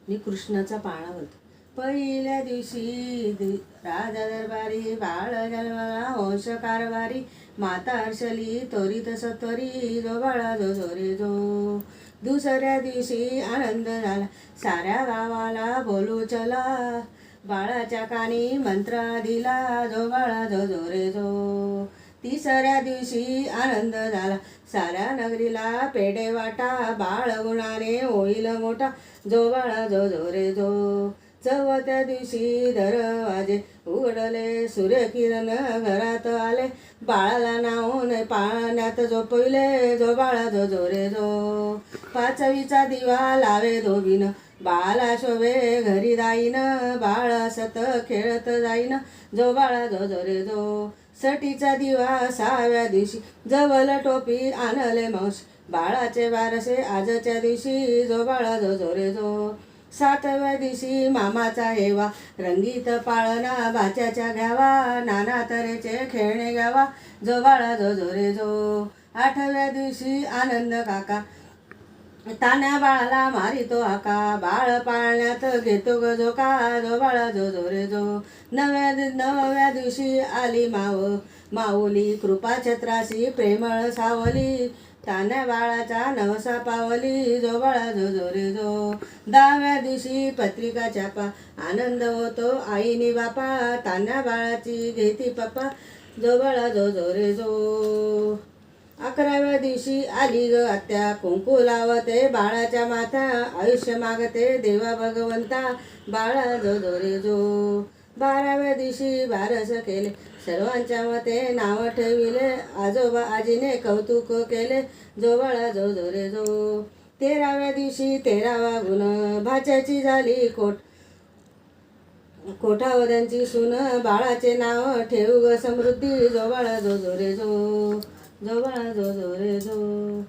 मी कृष्णाचा पाळणा बोलतो. पहिल्या दिवशी राजा दरबारी बाळ जन्मला वंश कारभारी माता हर्षली त्वरित सत्वरी जो बाळा जो जो रे जो. दुसऱ्या दिवशी आनंद झाला साऱ्या गावाला बोलू चला बाळाच्या कानी मंत्र दिला जो बाळा जो जो रे जो. तिसऱ्या दिवशी आनंद झाला साऱ्या नगरीला पेढे वाटा बाळ गुणाने होईल मोठा जो बाळा जो जो रे जो. चौथ्या दिवशी दरवाजे उघडले सूर्यकिरण घरात आले बाळाला नाहून पाळण्यात झोपविले जो बाळा जो जो रे जो. पाचवीचा दिवा लावे धोबीन बाळाला शोभे घरी जाईन बाळ सत खेळत जाईन जो बाळा जो जो रे जो. सटीचा दिवा सहाव्या दिवशी जवळ टोपी आणले मावशी बाळाचे बारसे आजच्या दिवशी जो बाळा जो जो रे जो. सातव्या दिवशी मामाचा हेवा रंगीत पाळणा बाच्याच्या घ्यावा नाना तऱ्हेचे खेळणे घ्यावा जो बाळा जो जो रे जो. आठव्या दिवशी आनंद काका तान्या बाळाला मारितो हाका बाळ पाळण्यात घेतो ग झोका जो बाळा जो जो रे जो. नवव्या दिवशी आली माऊली कृपा छत्राशी प्रेमळ सावली तान्या बाळाचा नवसा पावली जो बाळा जो जो रे जो. 10व्या दिवशी पत्रिका छापा आनंद होतो आईनी बापा तान्या बाळाची घेती पप्पा जो बाळा जो जो रे जो. 11व्या दिवशी आली ग आत्या कुंकू लावते बाळाच्या माथा आयुष्य मागते देवा भगवंता बाळा जो जो रे जो. 12व्या दिवशी बारस केले सर्वांच्या मते नाव ठेविले आजोबा आजीने कौतुक केले जो बाळा जो जो रे जो. 13व्या दिवशी 13वा गुण भाच्याची झाली कोठावद्यांची सून बाळाचे नाव ठेवू ग समृद्धी जो बाळा जो जो रे जो. जो बाळा जो जो रे जो.